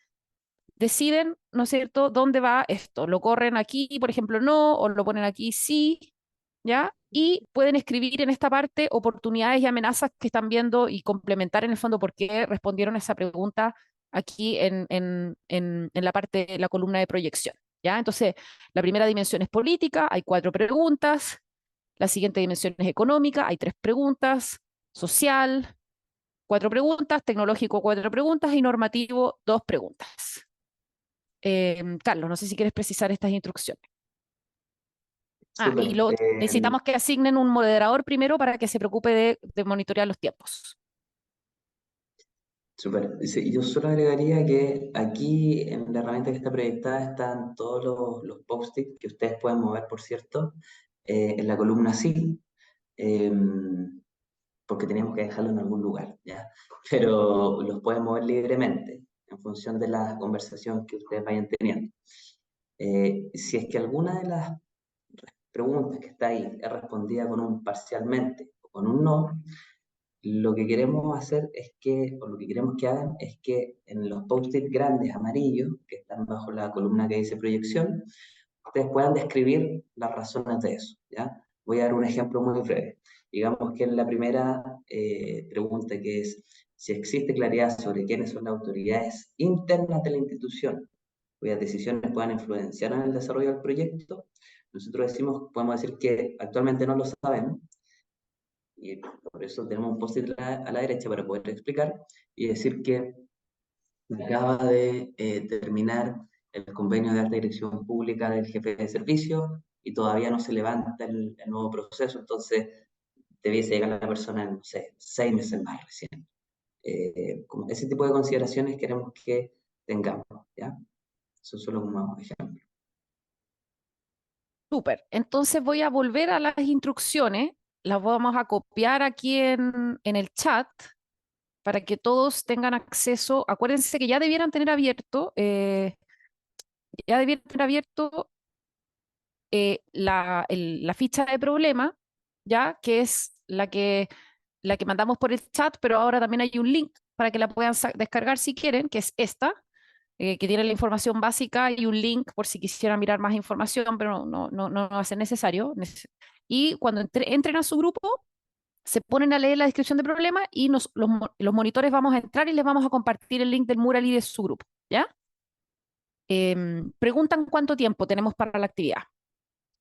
S1: deciden, ¿no es cierto?, dónde va esto. Lo corren aquí, por ejemplo, no, o lo ponen aquí sí, ¿ya? Y pueden escribir en esta parte oportunidades y amenazas que están viendo y complementar en el fondo por qué respondieron a esa pregunta aquí en la parte de la columna de proyección, ¿ya? Entonces, la primera dimensión es política, hay 4 preguntas. La siguiente dimensión es económica, hay 3 preguntas. Social, 4 preguntas. Tecnológico, 4 preguntas. Y normativo, 2 preguntas. Carlos, no sé si quieres precisar estas instrucciones. Y
S2: Súper.
S1: necesitamos que asignen un moderador primero para que se preocupe de monitorear los tiempos.
S2: Súper. Sí, yo solo agregaría que aquí en la herramienta que está proyectada están todos los post-it que ustedes pueden mover, por cierto, en la columna sí, porque teníamos que dejarlo en algún lugar, ¿ya? Pero los pueden mover libremente en función de la conversación que ustedes vayan teniendo. Si es que alguna de las preguntas que está ahí es respondida con un parcialmente o con un no, lo que queremos hacer es que, o lo que queremos que hagan es que en los post-it grandes amarillos, que están bajo la columna que dice proyección, ustedes puedan describir las razones de eso, ¿ya? Voy a dar un ejemplo muy breve. Digamos que en la primera pregunta, que es si existe claridad sobre quiénes son las autoridades internas de la institución, cuyas decisiones puedan influenciar en el desarrollo del proyecto, nosotros decimos, podemos decir que actualmente no lo sabemos, y por eso tenemos un post-it a la derecha para poder explicar y decir que acaba de terminar el convenio de alta dirección pública del jefe de servicio y todavía no se levanta el nuevo proceso, entonces debiese llegar la persona en, no sé, 6 meses más recién. Como ese tipo de consideraciones queremos que tengamos, ¿ya? Eso solo como ejemplo.
S1: Súper. Entonces voy a volver a las instrucciones. Las vamos a copiar aquí en el chat para que todos tengan acceso. Acuérdense que ya debieran tener abierto la ficha de problema, ya que es la que mandamos por el chat, pero ahora también hay un link para que la puedan descargar si quieren, que es esta, que tiene la información básica y un link por si quisieran mirar más información, pero no va a ser necesario. Y cuando entren a su grupo, se ponen a leer la descripción del problema y los monitores vamos a entrar y les vamos a compartir el link del mural y de su grupo, ¿ya? Preguntan cuánto tiempo tenemos para la actividad.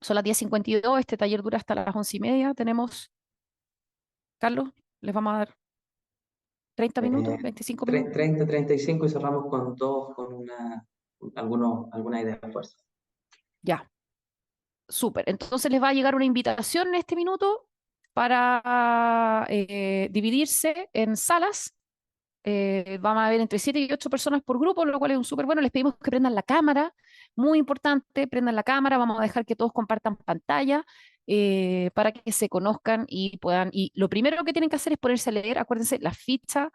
S1: Son las 10:52, este taller dura hasta las 11:30. Tenemos, Carlos, les vamos a dar 30 minutos,
S2: Eh,
S1: 25 minutos.
S2: 30, 35 y cerramos con todos con alguna idea de fuerza.
S1: Ya, súper. Entonces les va a llegar una invitación en este minuto para dividirse en salas. Vamos a ver entre 7 y 8 personas por grupo, lo cual es un súper bueno. Les pedimos que prendan la cámara, muy importante, prendan la cámara. Vamos a dejar que todos compartan pantalla para que se conozcan y puedan. Y lo primero que tienen que hacer es ponerse a leer, acuérdense, la ficha,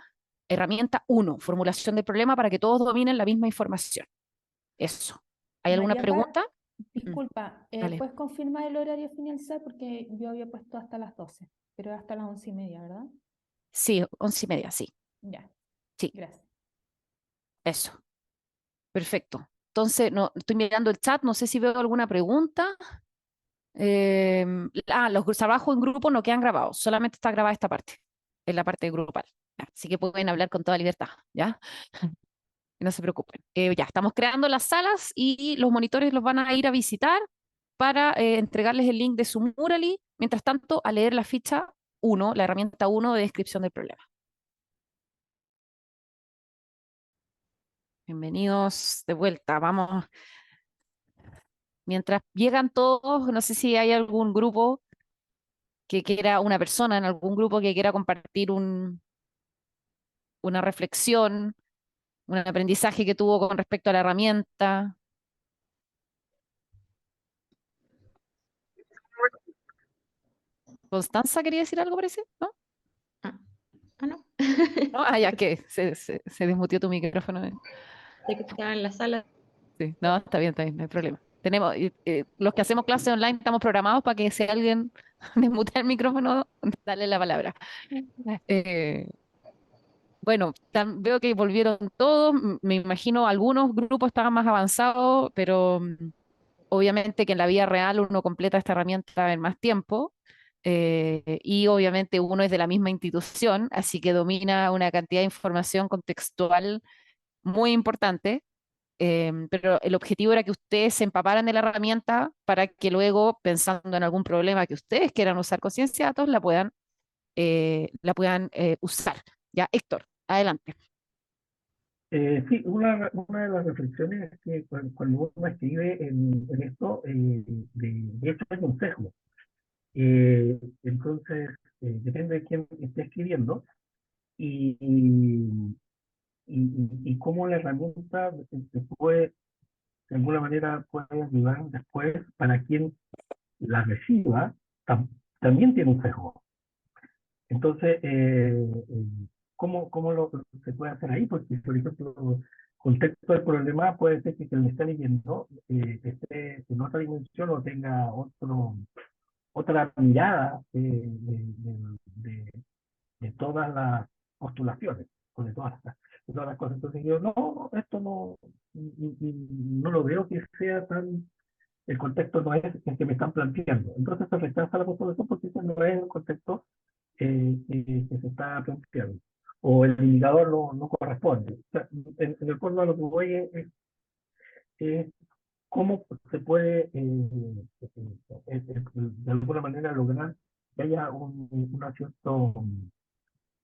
S1: herramienta 1, formulación del problema para que todos dominen la misma información. Eso. ¿Hay alguna
S4: María Paz,
S1: pregunta? Mm,
S4: disculpa,
S1: Dale.
S4: ¿puedes confirmar el horario finalizar? Porque yo había puesto hasta las 12, pero hasta las 11:30, ¿verdad?
S1: Sí, 11:30, sí.
S4: Ya,
S1: Sí,
S4: gracias.
S1: eso. Perfecto. Entonces, no, estoy mirando el chat, no sé si veo alguna pregunta. Los trabajos en grupo no quedan grabados, solamente está grabada esta parte, es la parte grupal. Ya, así que pueden hablar con toda libertad, ¿ya? No se preocupen. Ya, estamos creando las salas y los monitores los van a ir a visitar para entregarles el link de su Murali, mientras tanto, a leer la ficha 1, la herramienta 1 de descripción del problema. Bienvenidos de vuelta. Vamos, mientras llegan todos, no sé si hay algún grupo que quiera, una persona en algún grupo que quiera compartir una reflexión, un aprendizaje que tuvo con respecto a la herramienta. Constanza quería decir algo, parece, ¿no?
S5: Ah, no.
S1: ¿No? Ya que se desmutió tu micrófono.
S5: De que estaba en la sala.
S1: Sí, no, está bien, no hay problema. Tenemos, los que hacemos clases online estamos programados para que si alguien desmutea el micrófono, dale la palabra. Eh, bueno, veo que volvieron todos, me imagino algunos grupos estaban más avanzados, pero obviamente que en la vida real uno completa esta herramienta en más tiempo, y obviamente uno es de la misma institución, así que domina una cantidad de información contextual muy importante. pero el objetivo era que ustedes se empaparan de la herramienta para que luego, pensando en algún problema que ustedes quieran usar con ciencia de datos, la puedan usar. Ya, Héctor, adelante.
S6: Sí, una de las reflexiones es que cuando uno escribe en esto, de hecho hay un sesgo. Entonces, depende de quién esté escribiendo y, y cómo la herramienta se puede, de alguna manera, puede ayudar después para quien la reciba, también tiene un sesgo. Entonces, ¿cómo se puede hacer ahí? Porque, por ejemplo, contexto del problema puede ser que quien le está leyendo esté en otra dimensión o tenga otra mirada de todas las postulaciones, o de todas las cosas. Entonces yo, no, esto no lo veo que sea tan, el contexto no es el que me están planteando. Entonces se rechaza la postulación porque ese no es el contexto que se está planteando. O el indicador no corresponde. O sea, en el fondo a lo que voy es cómo se puede de alguna manera lograr que haya un cierto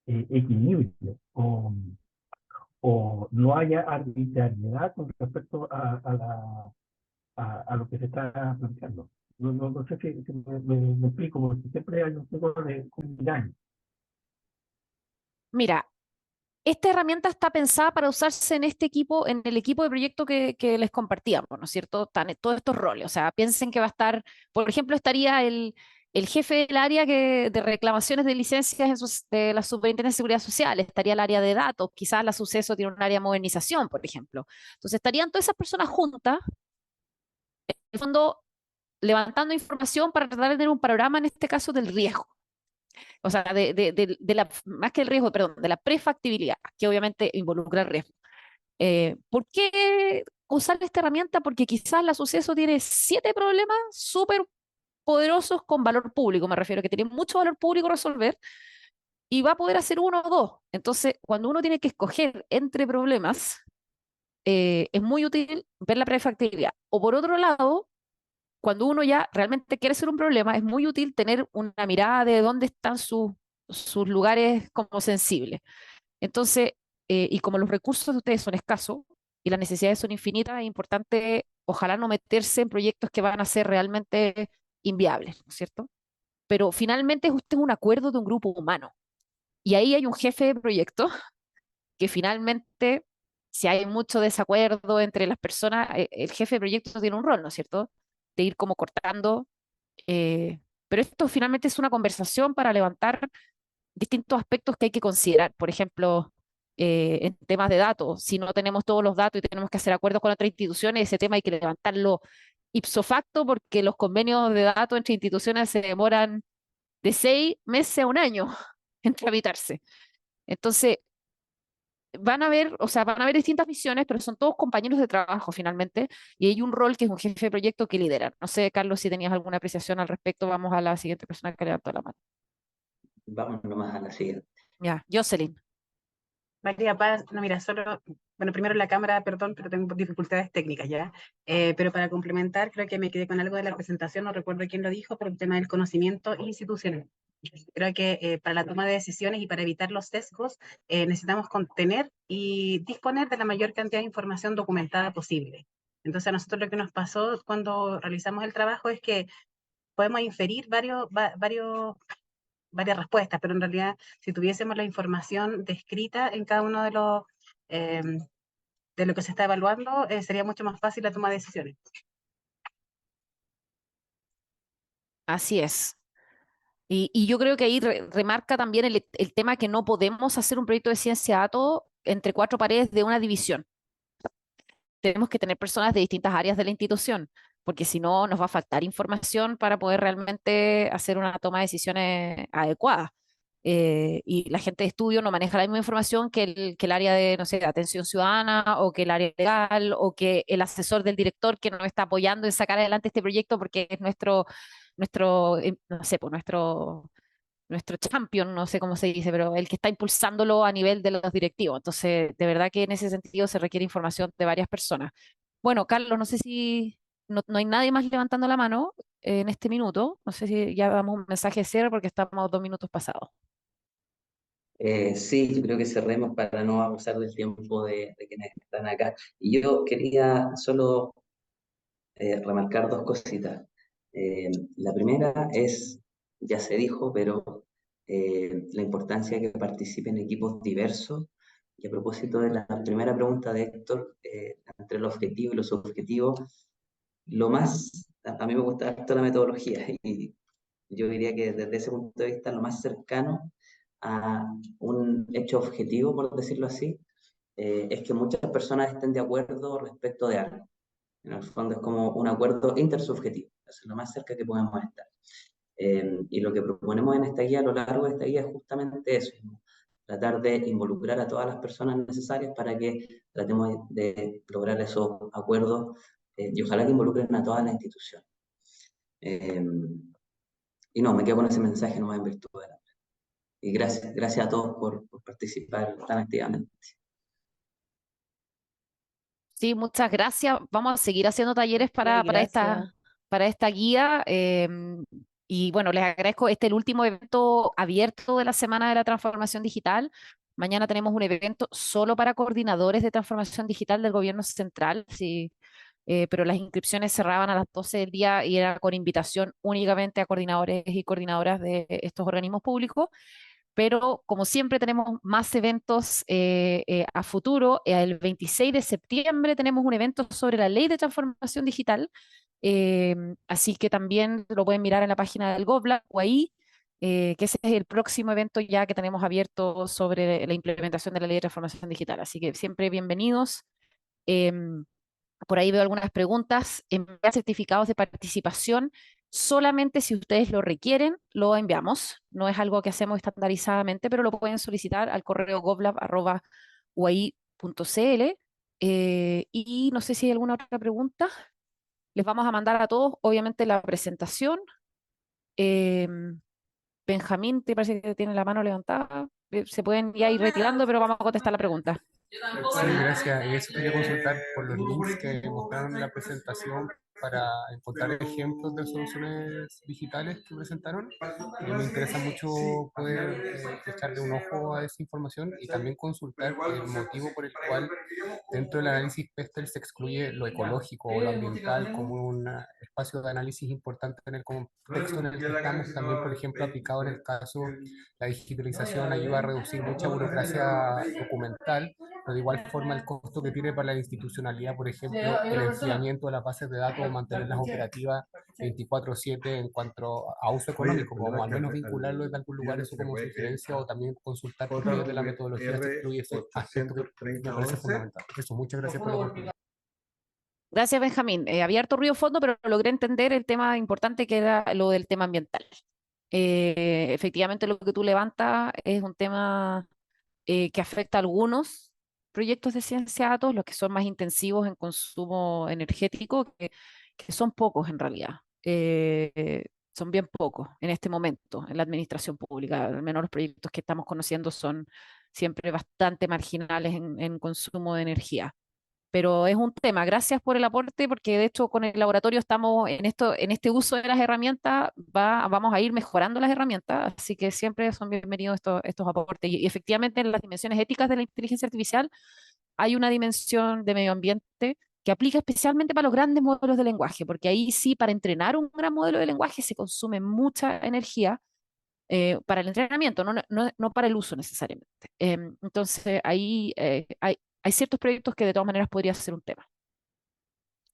S6: equilibrio o no haya arbitrariedad con respecto a lo que se está planteando. No sé si me explico, porque siempre hay un poco de engaño.
S1: Mira, esta herramienta está pensada para usarse en este equipo, en el equipo de proyecto que les compartíamos, ¿no es cierto? Están todos estos roles. O sea, piensen que va a estar, por ejemplo, estaría el jefe del área de reclamaciones de licencias de la Superintendencia de Seguridad Social, estaría el área de datos, quizás la Suceso tiene un área de modernización, por ejemplo. Entonces estarían todas esas personas juntas, en el fondo, levantando información para tratar de tener un panorama, en este caso, del riesgo. O sea, más que el riesgo, perdón, de la prefactibilidad, que obviamente involucra el riesgo. ¿Por qué usar esta herramienta? Porque quizás la Suceso tiene 7 problemas súper poderosos con valor público, me refiero, que tienen mucho valor público resolver, y va a poder hacer uno o dos. Entonces, cuando uno tiene que escoger entre problemas, es muy útil ver la prefactibilidad. O por otro lado, cuando uno ya realmente quiere hacer un problema, es muy útil tener una mirada de dónde están sus lugares como sensibles. Entonces, y como los recursos de ustedes son escasos y las necesidades son infinitas, es importante, ojalá no meterse en proyectos que van a ser realmente inviables, ¿no es cierto? Pero finalmente usted es un acuerdo de un grupo humano. Y ahí hay un jefe de proyecto que finalmente, si hay mucho desacuerdo entre las personas, el jefe de proyecto tiene un rol, ¿no es cierto? De ir como cortando. Pero esto finalmente es una conversación para levantar distintos aspectos que hay que considerar. Por ejemplo, en temas de datos, si no tenemos todos los datos y tenemos que hacer acuerdos con otras instituciones, ese tema hay que levantarlo ipso facto porque los convenios de datos entre instituciones se demoran de 6 meses a un año en tramitarse. Entonces, van a haber distintas misiones, pero son todos compañeros de trabajo finalmente, y hay un rol que es un jefe de proyecto que lidera. No sé, Carlos, si tenías alguna apreciación al respecto, vamos a la siguiente persona que levantó la mano.
S2: Vamos nomás a la siguiente.
S1: Ya, Jocelyn.
S7: María Paz, no, mira, solo, bueno, primero la cámara, perdón, pero tengo dificultades técnicas ya, pero para complementar, creo que me quedé con algo de la presentación, no recuerdo quién lo dijo, pero el tema del conocimiento institucional. Creo que para la toma de decisiones y para evitar los sesgos, necesitamos contener y disponer de la mayor cantidad de información documentada posible. Entonces, a nosotros lo que nos pasó cuando realizamos el trabajo es que podemos inferir varias respuestas, pero en realidad si tuviésemos la información descrita en cada uno eh, de lo que se está evaluando, sería mucho más fácil la toma de decisiones.
S1: Así es. Y yo creo que ahí remarca también el tema que no podemos hacer un proyecto de ciencia datos entre 4 paredes de una división. Tenemos que tener personas de distintas áreas de la institución, porque si no nos va a faltar información para poder realmente hacer una toma de decisiones adecuada. Y la gente de estudio no maneja la misma información que el área de, no sé, de atención ciudadana o que el área legal o que el asesor del director que nos está apoyando en sacar adelante este proyecto porque es no sé, pues nuestro champion, no sé cómo se dice, pero el que está impulsándolo a nivel de los directivos. Entonces, de verdad que en ese sentido se requiere información de varias personas. Bueno, Carlos, no sé si no hay nadie más levantando la mano en este minuto. No sé si ya damos un mensaje de cierre porque estamos 2 minutos pasados.
S2: Sí, yo creo que cerremos para no abusar del tiempo de quienes están acá. Y yo quería solo remarcar dos cositas. La primera es, ya se dijo, pero la importancia de que participen equipos diversos. Y a propósito de la primera pregunta de Héctor, entre los objetivos y los subjetivos, a mí me gusta harto la metodología y yo diría que desde ese punto de vista lo más cercano a un hecho objetivo, por decirlo así, es que muchas personas estén de acuerdo respecto de algo. En el fondo es como un acuerdo intersubjetivo, eso es lo más cerca que podemos estar. Y lo que proponemos en esta guía, a lo largo de esta guía, es justamente eso, ¿no? Tratar de involucrar a todas las personas necesarias para que tratemos de lograr esos acuerdos y ojalá que involucren a todas las instituciones. Y no, me quedo con ese mensaje nomás en virtud de la... Y gracias a todos por participar tan activamente.
S1: Sí, muchas gracias. Vamos a seguir haciendo talleres
S4: Gracias.
S1: para esta guía. Y bueno, les agradezco. Este es el último evento abierto de la Semana de la Transformación Digital. Mañana tenemos un evento solo para coordinadores de transformación digital del gobierno central, sí, pero las inscripciones cerraban a las 12 del día y era con invitación únicamente a coordinadores y coordinadoras de estos organismos públicos. Pero como siempre tenemos más eventos a futuro. El 26 de septiembre tenemos un evento sobre la ley de transformación digital, así que también lo pueden mirar en la página del GovLab o ahí, que ese es el próximo evento ya que tenemos abierto sobre la implementación de la ley de transformación digital. Así que siempre bienvenidos. Em, por ahí veo algunas preguntas. Enviar certificados de participación. Solamente si ustedes lo requieren, lo enviamos. No es algo que hacemos estandarizadamente, pero lo pueden solicitar al correo govlab@uai.cl. Y no sé si hay alguna otra pregunta. Les vamos a mandar a todos, obviamente, la presentación. Em, Benjamín, te parece que tiene la mano levantada. Se pueden ya ir retirando, pero vamos a contestar la pregunta.
S8: Sí, gracias. Y eso quería consultar por los links que mostraron en la presentación para encontrar ejemplos de soluciones digitales que presentaron. Me interesa mucho poder echarle un ojo a esa información y también consultar el motivo por el cual dentro del análisis PESTEL se excluye lo ecológico o lo ambiental como un espacio de análisis importante en el contexto en el que estamos. También, por ejemplo, aplicado en el caso, la digitalización ayuda a reducir mucha burocracia documental, pero de igual forma el costo que tiene para la institucionalidad, por ejemplo, el enfriamiento de las bases de datos o mantenerlas operativas 24/7 en cuanto a uso económico, como al menos vincularlo en algún lugar, eso como sugerencia, o también consultar por medio de la metodología que incluye ese aspecto que me parece fundamental. Eso, muchas gracias por la oportunidad.
S1: Gracias, Benjamín. Abierto ruido fondo, pero logré entender el tema importante que era lo del tema ambiental. Efectivamente, lo que tú levantas es un tema que afecta a algunos proyectos de ciencia de datos, los que son más intensivos en consumo energético, que son pocos en realidad. Son bien pocos en este momento en la administración pública. Al menos los proyectos que estamos conociendo son siempre bastante marginales en consumo de energía. Pero es un tema. Gracias por el aporte, porque de hecho con el laboratorio estamos en este uso de las herramientas, vamos a ir mejorando las herramientas, así que siempre son bienvenidos estos aportes. Y efectivamente en las dimensiones éticas de la inteligencia artificial hay una dimensión de medio ambiente que aplica especialmente para los grandes modelos de lenguaje, porque ahí sí, para entrenar un gran modelo de lenguaje se consume mucha energía para el entrenamiento, no para el uso necesariamente. Entonces, ahí hay ciertos proyectos que de todas maneras podría ser un tema.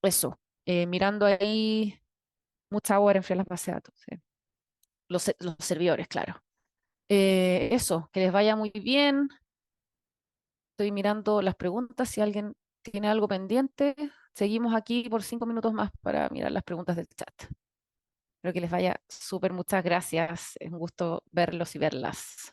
S1: Eso, mirando ahí, mucha agua enfriar las bases de datos. Sí. Los servidores, claro. Eso, que les vaya muy bien. Estoy mirando las preguntas, si alguien tiene algo pendiente. Seguimos aquí por 5 minutos más para mirar las preguntas del chat. Espero que les vaya súper, muchas gracias. Es un gusto verlos y verlas.